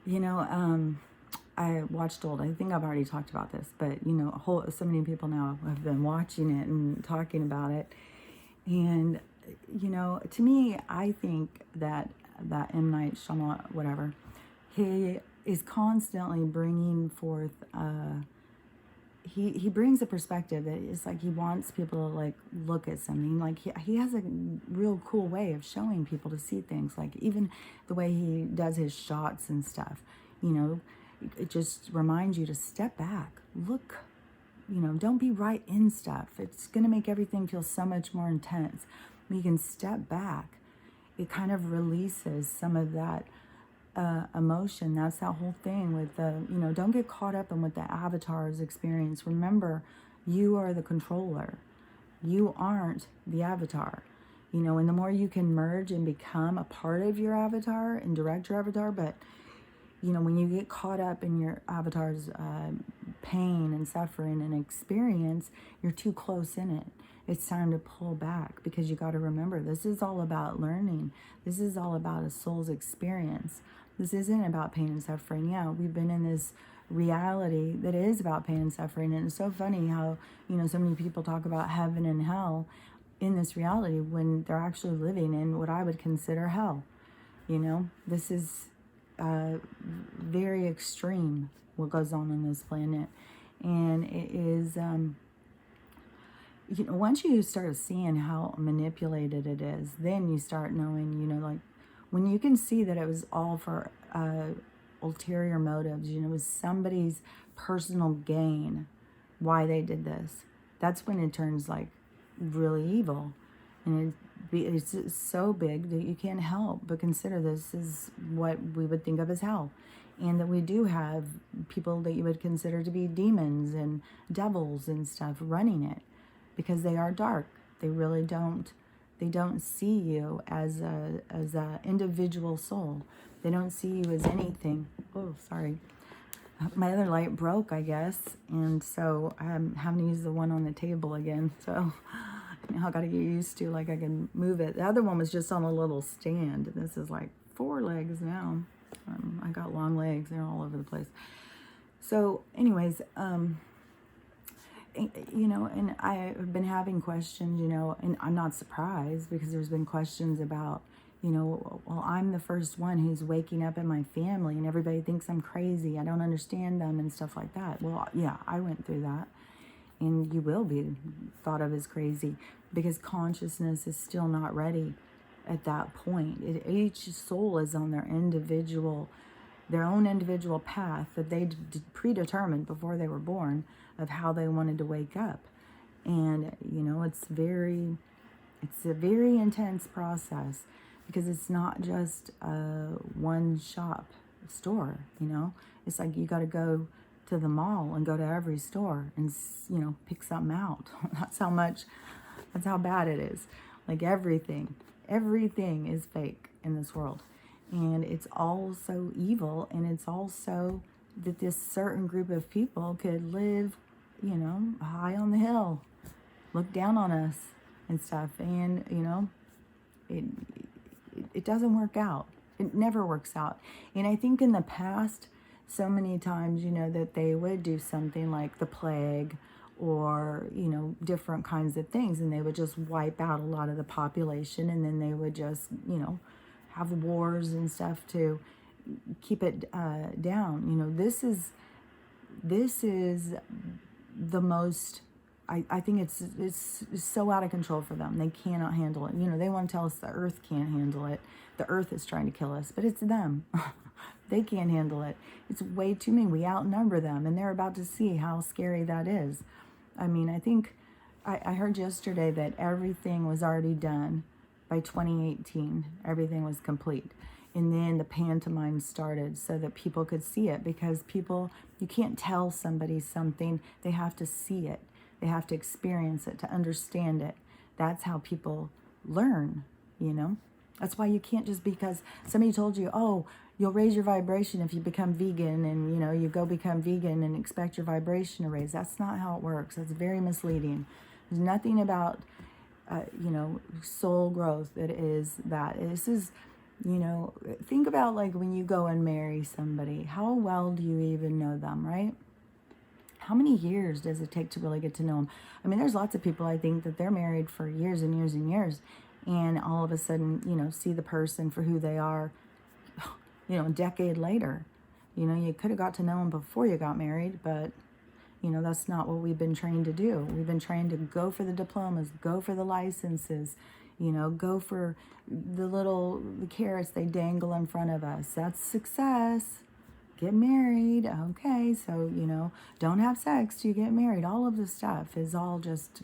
You know, I watched old. I think I've already talked about this, but so many people now have been watching it and talking about it. And to me, I think that M. Night Shyamalan, whatever, he is constantly bringing forth. He brings a perspective that it's like he wants people to like look at something. Like he has a real cool way of showing people to see things. Like even the way he does his shots and stuff. You know, it just reminds you to step back, look. Don't be right in stuff. It's going to make everything feel so much more intense. When you can step back, it kind of releases some of that emotion. That's that whole thing with don't get caught up in what the avatar's experience. Remember, you are the controller. You aren't the avatar. And the more you can merge and become a part of your avatar and direct your avatar, but when you get caught up in your avatar's pain and suffering and experience, you're too close in it. It's time to pull back, because you got to remember, this is all about learning. This is all about a soul's experience. This isn't about pain and suffering. Yeah, we've been in this reality that is about pain and suffering. And it's so funny how, so many people talk about heaven and hell in this reality when they're actually living in what I would consider hell. This is very extreme what goes on this planet. And it is, once you start seeing how manipulated it is, then you start knowing, like when you can see that it was all for ulterior motives, it was somebody's personal gain, why they did this. That's when it turns like really evil. And it's so big that you can't help but consider this is what we would think of as hell. And that we do have people that you would consider to be demons and devils and stuff running it, because they are dark. They really don't. They don't see you as a individual soul. They don't see you as anything. Oh, sorry. My other light broke, I guess, and so I'm having to use the one on the table again. So now I got to get used to, like, I can move it. The other one was just on a little stand. This is like 4 legs now. I got long legs. They're all over the place. So anyways, and I've been having questions, and I'm not surprised, because there's been questions about, well, I'm the first one who's waking up in my family and everybody thinks I'm crazy. I don't understand them and stuff like that. Well, yeah, I went through that. And you will be thought of as crazy, because consciousness is still not ready at that point. Each soul is on their own individual path that they predetermined before they were born of how they wanted to wake up. And, it's a very intense process, because it's not just a one-shop store, It's like you got to go to the mall and go to every store and, pick something out. That's how bad it is. Like everything is fake in this world. And it's all so evil, and it's also that this certain group of people could live, high on the hill, look down on us and stuff. And, it doesn't work out. It never works out. And I think in the past, so many times, that they would do something like the plague or, different kinds of things, and they would just wipe out a lot of the population, and then they would just, have wars and stuff to keep it down. This is the most, I think it's so out of control for them. They cannot handle it. They want to tell us the earth can't handle it. The earth is trying to kill us, but it's them. They can't handle it. It's way too many. We outnumber them, and they're about to see how scary that is. I mean, I think I heard yesterday that everything was already done by 2018. Everything was complete. And then the pantomime started so that people could see it, because you can't tell somebody something. They have to see it. They have to experience it to understand it. That's how people learn, That's why you can't just because somebody told you, oh, you'll raise your vibration if you become vegan, and, you go become vegan and expect your vibration to raise. That's not how it works. That's very misleading. There's nothing about, soul growth that is that. This is You know, think about like when you go and marry somebody, how well do you even know them, right? How many years does it take to really get to know them? I mean, there's lots of people, I think, that they're married for years and years and years, and all of a sudden, you know, see the person for who they are, you know, a decade later. You know, you could have got to know them before you got married, but, you know, that's not what we've been trained to do. We've been trained to go for the diplomas, go for the licenses, you know, go for the carrots they dangle in front of us. That's success. Get married. Okay, so, you know, don't have sex till you get married. All of this stuff is all just,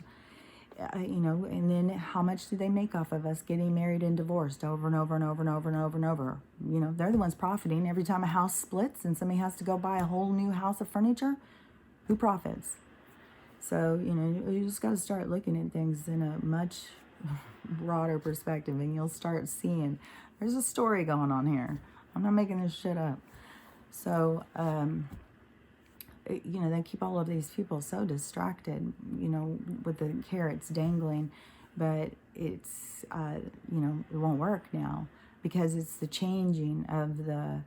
you know, and then how much do they make off of us getting married and divorced over and over and over and over and over and over? You know, they're the ones profiting. Every time a house splits and somebody has to go buy a whole new house of furniture, who profits? So, you know, you just got to start looking at things in a much broader perspective, and you'll start seeing there's a story going on here. I'm not making this shit up. So, you know, they keep all of these people so distracted, you know, with the carrots dangling, but it's, you know, it won't work now because it's the changing of the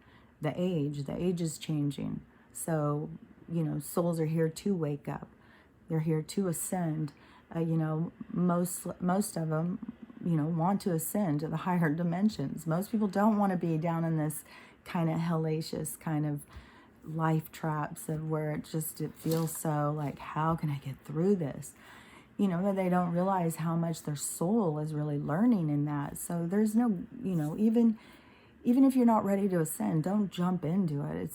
age. The age is changing. So, you know, souls are here to wake up. They're here to ascend. You know, most of them, you know, want to ascend to the higher dimensions. Most people don't want to be down in this kind of hellacious kind of life traps of where it feels so like, how can I get through this? You know, they don't realize how much their soul is really learning in that. So there's no, you know, even if you're not ready to ascend, don't jump into it.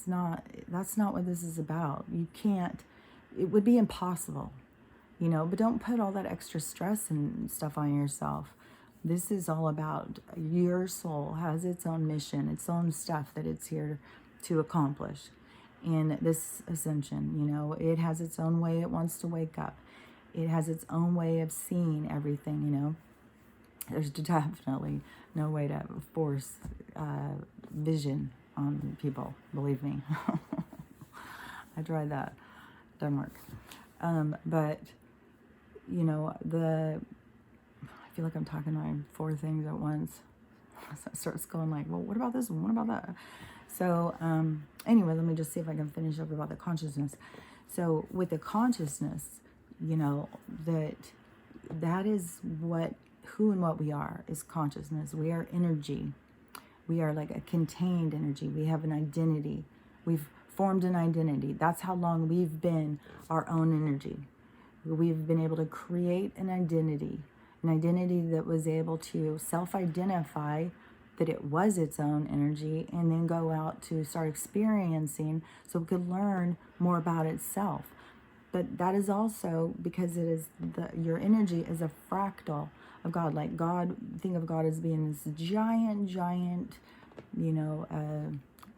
That's not what this is about. You can't, it would be impossible, you know, but don't put all that extra stress and stuff on yourself. This is all about your soul has its own mission, its own stuff that it's here to accomplish in this ascension. You know, it has its own way it wants to wake up. It has its own way of seeing everything, you know. There's definitely no way to force vision on people, believe me. I tried that. Doesn't work. But, you know, I feel like I'm talking like 4 things at once. So it starts going like, well, what about this one? What about that? So anyway, let me just see if I can finish up about the consciousness. So with the consciousness, you know, that is who and what we are is consciousness. We are energy. We are like a contained energy. We have an identity. We've formed an identity. That's how long we've been our own energy. We've been able to create an identity that was able to self-identify that it was its own energy, and then go out to start experiencing so it could learn more about itself. But that is also because it is your energy is a fractal of God. Like God, think of God as being this giant, you know,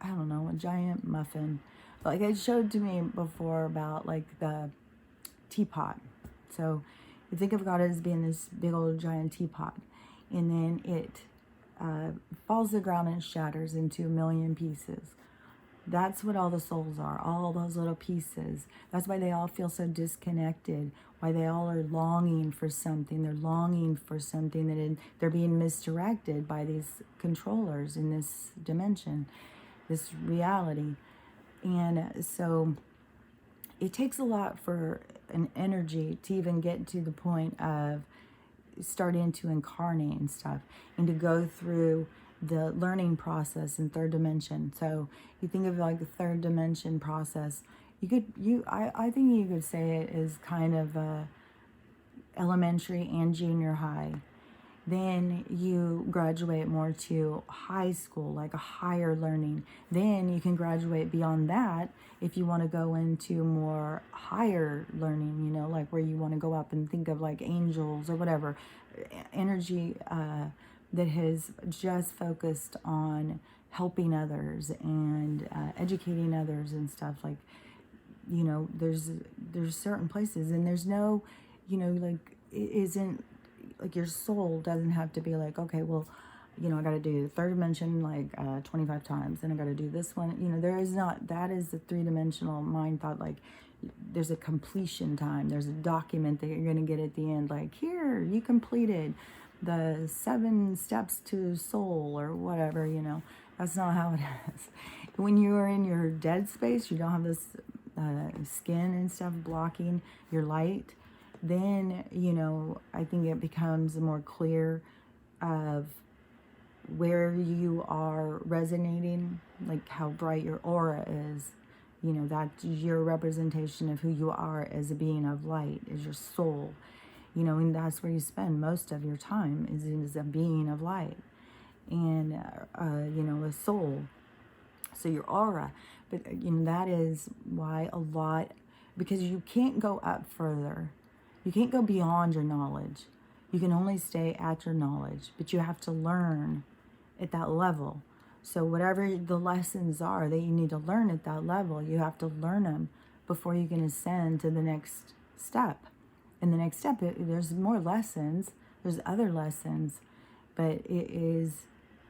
I don't know, a giant muffin. Like it showed to me before about like the teapot. So you think of God as being this big old giant teapot, and then it falls to the ground and shatters into a million pieces. That's what all the souls are, all those little pieces. That's why they all feel so disconnected, why they all are longing for something. They're longing for something that they're being misdirected by these controllers in this dimension, this reality. And so it takes a lot for an energy to even get to the point of starting to incarnate and stuff, and to go through the learning process in 3rd dimension. So you think of like the 3rd dimension process, I think you could say it is kind of elementary and junior high. Then you graduate more to high school, like a higher learning. Then you can graduate beyond that if you want to go into more higher learning, you know, like where you want to go up and think of like angels or whatever. Energy that has just focused on helping others and educating others and stuff. Like, you know, there's certain places, and there's no, you know, like it isn't like your soul doesn't have to be like, okay, well, you know, I got to do the 3rd dimension like 25 times, and I got to do this one. You know, there is not, that is the 3-dimensional mind thought. Like there's a completion time. There's a document that you're going to get at the end. Like, here, you completed. the 7 steps to soul or whatever, that's not how it is. When you are in your dead space, you don't have this skin and stuff blocking your light, then, I think it becomes more clear of where you are resonating, like how bright your aura is. That's your representation of who you are as a being of light, is your soul. And that's where you spend most of your time, is a being of light. And, a soul. So your aura. But, that is why because you can't go up further. You can't go beyond your knowledge. You can only stay at your knowledge, but you have to learn at that level. So whatever the lessons are that you need to learn at that level, you have to learn them before you can ascend to the next step. And the next step, there's more lessons. There's other lessons, but it is,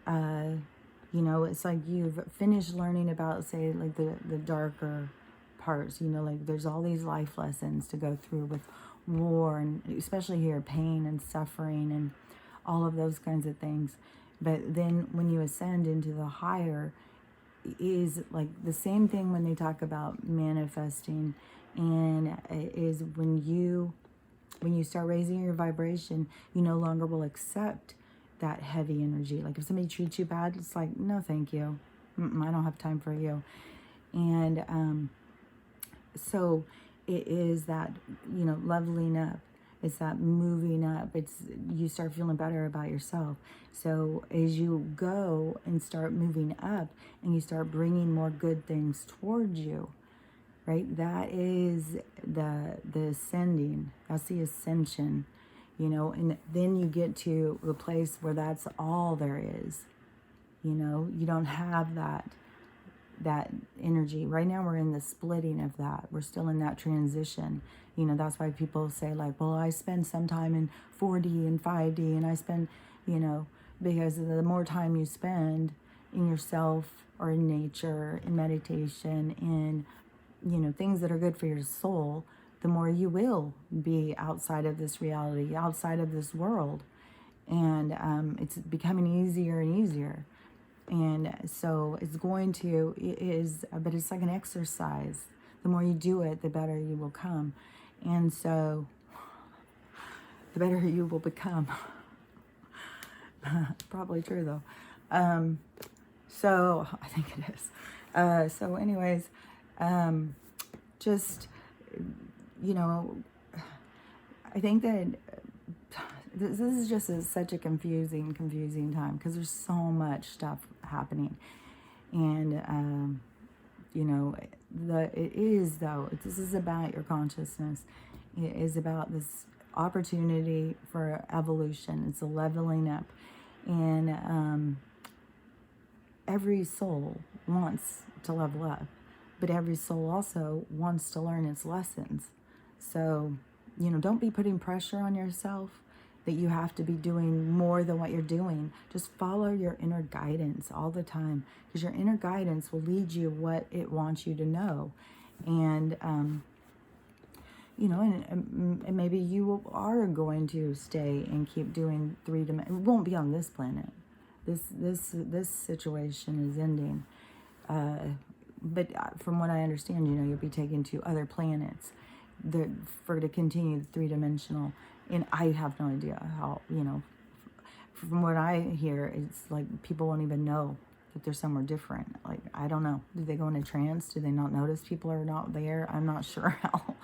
it's like you've finished learning about, say, like the darker parts. Like there's all these life lessons to go through with war, and especially here, pain and suffering and all of those kinds of things. But then when you ascend into the higher, is like the same thing when they talk about manifesting, and is when you start raising your vibration, you no longer will accept that heavy energy. Like if somebody treats you bad, it's like, no, thank you. I don't have time for you. And so it is that, leveling up. It's that moving up. You start feeling better about yourself. So as you go and start moving up and you start bringing more good things towards you, right? That is the ascending. That's the ascension, and then you get to the place where that's all there is. You don't have that energy. Right now we're in the splitting of that. We're still in that transition. That's why people say like, well, I spend some time in 4D and 5D, and I spend, because the more time you spend in yourself or in nature, in meditation, in, things that are good for your soul, the more you will be outside of this reality, outside of this world. And it's becoming easier and easier. And so but it's like an exercise. The more you do it, the better you will come. And so the better you will become. Probably true though. So I think it is. So anyways, just, I think that this is just such a confusing time, because there's so much stuff happening. And, this is about your consciousness. It is about this opportunity for evolution. It's a leveling up. And every soul wants to level up, but every soul also wants to learn its lessons. So, don't be putting pressure on yourself that you have to be doing more than what you're doing. Just follow your inner guidance all the time, because your inner guidance will lead you what it wants you to know. And, and maybe you are going to stay and keep doing 3D. It won't be on this planet. This situation is ending. But from what I understand, you'll be taken to other planets to continue the 3-dimensional. And I have no idea how, from what I hear, it's like people won't even know that they're somewhere different. Like, I don't know. Do they go into trance? Do they not notice people are not there? I'm not sure how.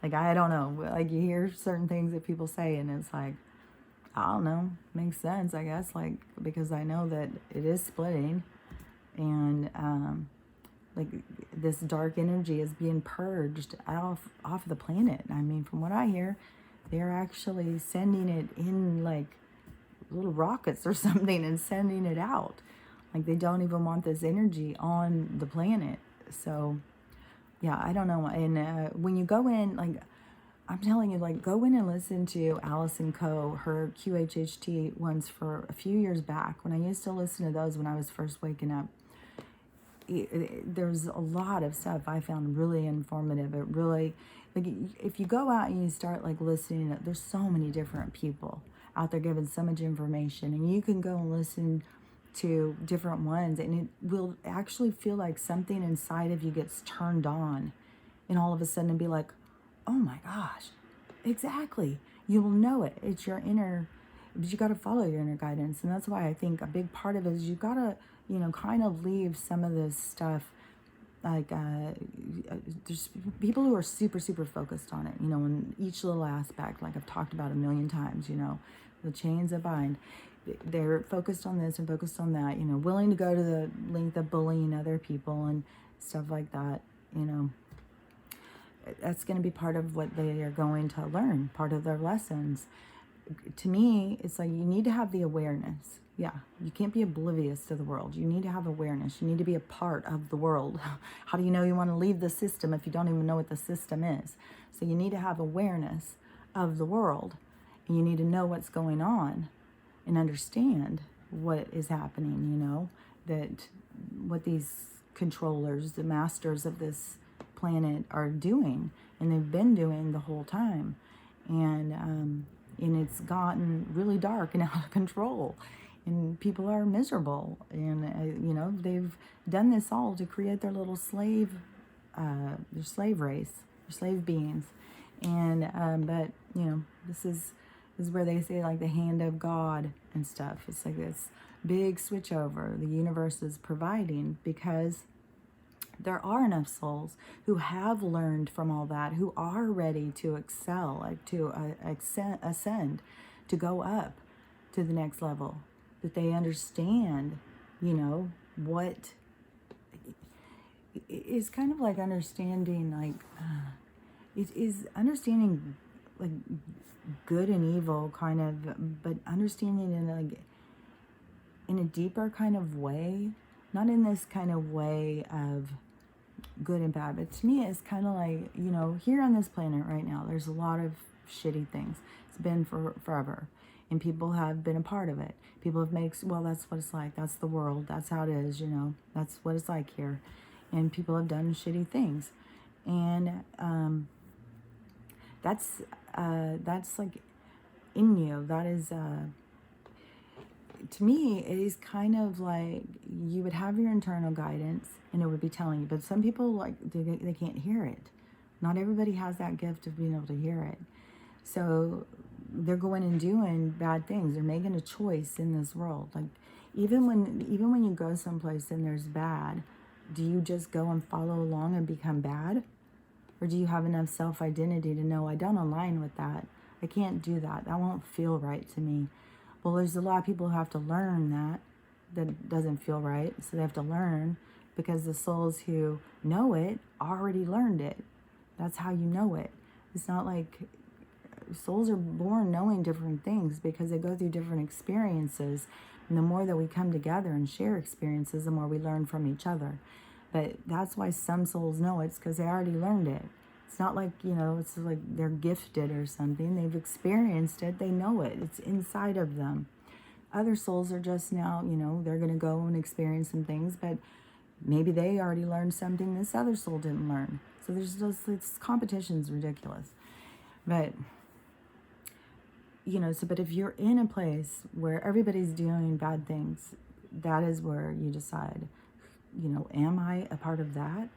Like, I don't know. Like, you hear certain things that people say, and it's like, I don't know. Makes sense, I guess. Like, because I know that it is splitting. And, like, this dark energy is being purged off the planet. I mean, from what I hear, they're actually sending it in like little rockets or something and sending it out. Like, they don't even want this energy on the planet. So, yeah, I don't know. And when you go in, like, I'm telling you, like, go in and listen to Allison Coe, her QHHT ones for a few years back. When I used to listen to those when I was first waking up, there's a lot of stuff I found really informative. It really, like, if you go out and you start like listening, there's so many different people out there giving so much information, and you can go and listen to different ones, and it will actually feel like something inside of you gets turned on, and all of a sudden be like, oh my gosh, exactly. You will know it. It's your inner, but you got to follow your inner guidance. And that's why I think a big part of it is you got to, kind of leave some of this stuff. Like, there's people who are super, super focused on it, in each little aspect, like I've talked about a million times, the chains that bind. They're focused on this and focused on that, willing to go to the length of bullying other people and stuff like that, That's going to be part of what they are going to learn, part of their lessons. To me, it's like you need to have the awareness. Yeah, you can't be oblivious to the world. You need to have awareness. You need to be a part of the world. How do you know you want to leave the system if you don't even know what the system is? So you need to have awareness of the world. And you need to know what's going on and understand what is happening, that what these controllers, the masters of this planet are doing, and they've been doing the whole time. And it's gotten really dark and out of control, and people are miserable, and they've done this all to create their little their slave race, their slave beings. And but this is where they say like the hand of God and stuff. It's like this big switch over the universe is providing, because there are enough souls who have learned from all that, who are ready to excel, like to ascend, to go up to the next level, that they understand, what is kind of like understanding, like, it is understanding, like, good and evil, kind of, but understanding in a deeper kind of way, not in this kind of way of good and bad, but to me it's kind of like, here on this planet right now, there's a lot of shitty things. It's been for forever, and people have been a part of it. People have made, well, that's what it's like, that's the world, that's how it is, that's what it's like here. And people have done shitty things, and that's like in you. That is to me, it is kind of like you would have your internal guidance and it would be telling you. But some people, like, they can't hear it. Not everybody has that gift of being able to hear it. So they're going and doing bad things. They're making a choice in this world. Like, even when you go someplace and there's bad, do you just go and follow along and become bad? Or do you have enough self-identity to know, I don't align with that. I can't do that. That won't feel right to me. Well, there's a lot of people who have to learn that doesn't feel right. So they have to learn, because the souls who know it already learned it. That's how you know it. It's not like souls are born knowing different things because they go through different experiences. And the more that we come together and share experiences, the more we learn from each other. But that's why some souls know it's because they already learned it. It's not like, it's like they're gifted or something. They've experienced it. They know it. It's inside of them. Other souls are just now, they're going to go and experience some things, but maybe they already learned something this other soul didn't learn. So there's just, this competition's ridiculous. But, but if you're in a place where everybody's doing bad things, that is where you decide, am I a part of that?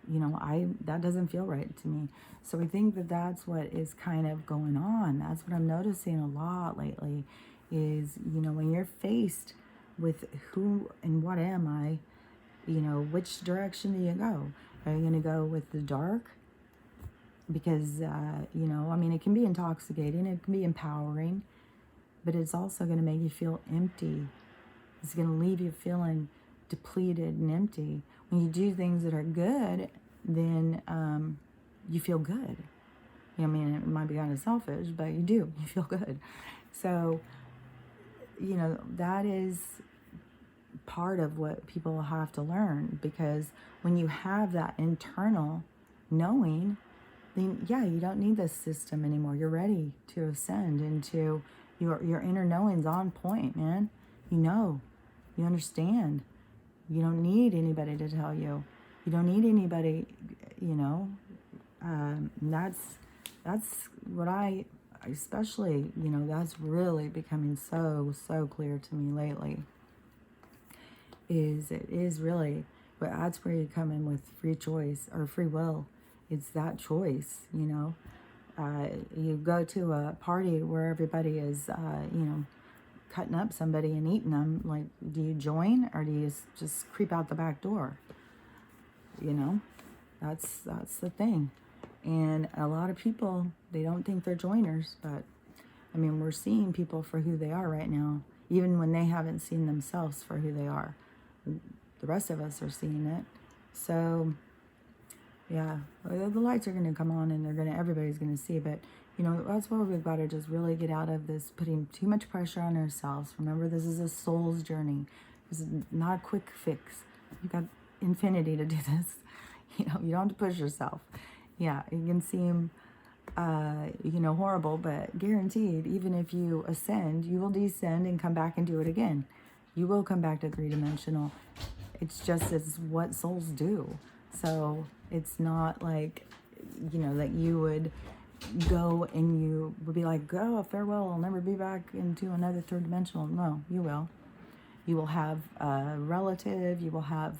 That doesn't feel right to me. So I think that that's what is kind of going on. That's what I'm noticing a lot lately is, when you're faced with who and what am I, which direction do you go? Are you going to go with the dark? Because, it can be intoxicating, it can be empowering, but it's also going to make you feel empty. It's going to leave you feeling depleted and empty. When you do things that are good, then you feel good. It might be kind of selfish, but you feel good. So, that is part of what people have to learn, because when you have that internal knowing, then you don't need this system anymore. You're ready to ascend into your inner knowing's on point, man. You understand. You don't need anybody to tell you. You don't need anybody, that's what I especially, that's really becoming so clear to me lately, is it is really, but that's where you come in with free choice or free will. It's that choice, you go to a party where everybody is, cutting up somebody and eating them. Like, do you join or do you just creep out the back door? That's the thing. And a lot of people, they don't think they're joiners, but I mean, we're seeing people for who they are right now, even when they haven't seen themselves for who they are. The rest of us are seeing it. So, yeah, the lights are going to come on and everybody's going to see. But, that's where we've got to just really get out of this, putting too much pressure on ourselves. Remember, this is a soul's journey. This is not a quick fix. You've got infinity to do this. You don't have to push yourself. Yeah, it can seem, horrible, but guaranteed, even if you ascend, you will descend and come back and do it again. You will come back to three-dimensional. It's what souls do. So it's not like, that you would go and you would be like, oh, farewell, I'll never be back into another third-dimensional. No, you will. You will have a relative, you will have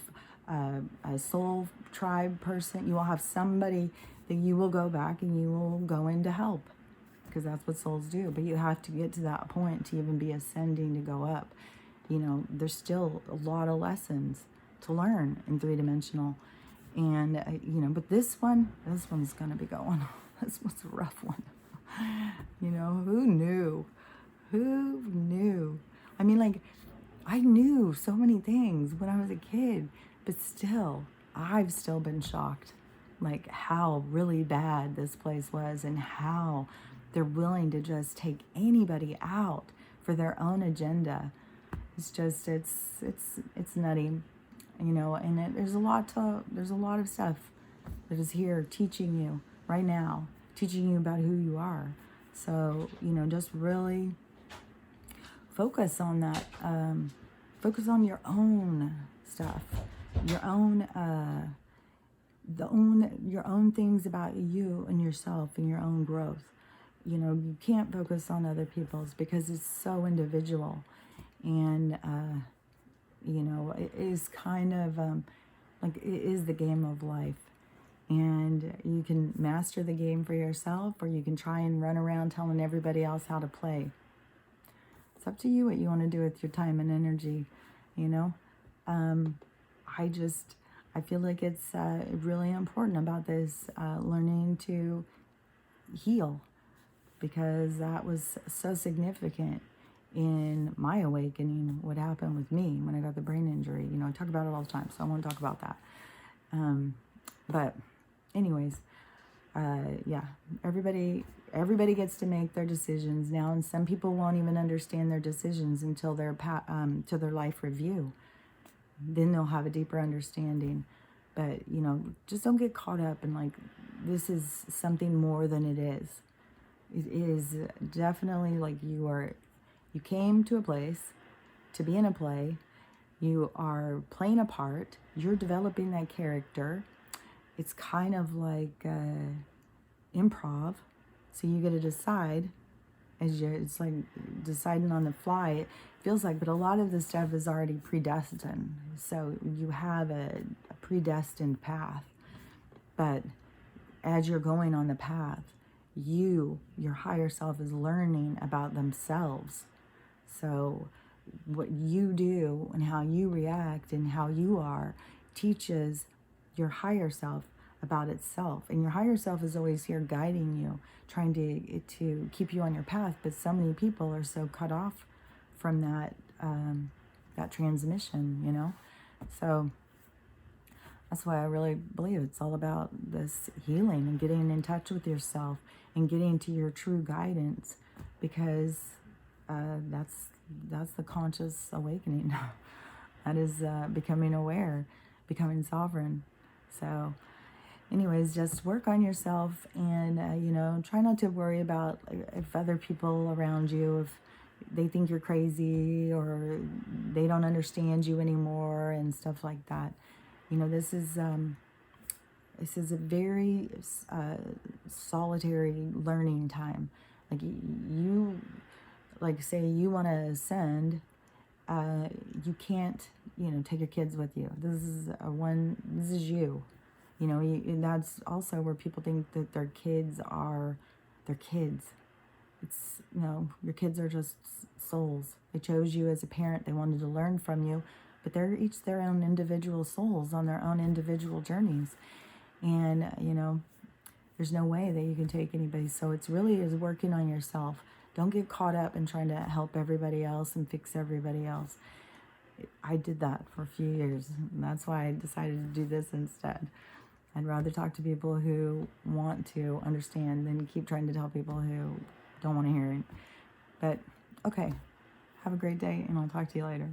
a soul tribe person, you will have somebody that you will go back and you will go in to help, because that's what souls do. But you have to get to that point to even be ascending, to go up. There's still a lot of lessons to learn in three-dimensional. And, but this one's going to be going. This one's a rough one. Who knew? Who knew? I mean, like, I knew so many things when I was a kid, but still, I've still been shocked, like how really bad this place was and how they're willing to just take anybody out for their own agenda. It's just, it's nutty, and there's a lot of stuff that is here teaching you right now, teaching you about who you are. So, just really focus on that. Focus on your own stuff, your own things about you and yourself and your own growth. You can't focus on other people's, because it's so individual, and it is kind of like, it is the game of life. And you can master the game for yourself, or you can try and run around telling everybody else how to play. It's up to you what you want to do with your time and energy, I feel like it's really important about this, learning to heal, because that was so significant in my awakening, what happened with me when I got the brain injury. I talk about it all the time, so I won't talk about that. But anyways, yeah, everybody gets to make their decisions now, and some people won't even understand their decisions until their to their life review. Then they'll have a deeper understanding. But just don't get caught up in, like, this is something more than it is. It is definitely like you came to a place to be in a play. You are playing a part. You're developing that character. It's kind of like improv. So you get to decide it's like deciding on the fly. It feels like, but a lot of the stuff is already predestined. So you have a predestined path. But as you're going on the path, your higher self is learning about themselves. So what you do and how you react and how you are teaches your higher self about itself. And your higher self is always here guiding you, trying to keep you on your path. But so many people are so cut off from that transmission, So that's why I really believe it's all about this healing and getting in touch with yourself and getting to your true guidance, because that's the conscious awakening. That is becoming aware, becoming sovereign. So anyways, just work on yourself, and try not to worry about if other people around you, if they think you're crazy or they don't understand you anymore and stuff like that. This is a very solitary learning time. Like you, like say you want to ascend, you can't, take your kids with you. This is you. And that's also where people think that their kids are their kids. It's, your kids are just souls. They chose you as a parent. They wanted to learn from you, but they're each their own individual souls on their own individual journeys. And, there's no way that you can take anybody. So it's really is working on yourself. Don't get caught up in trying to help everybody else and fix everybody else. I did that for a few years, and that's why I decided to do this instead. I'd rather talk to people who want to understand than keep trying to tell people who don't want to hear it. But, okay, have a great day, and I'll talk to you later.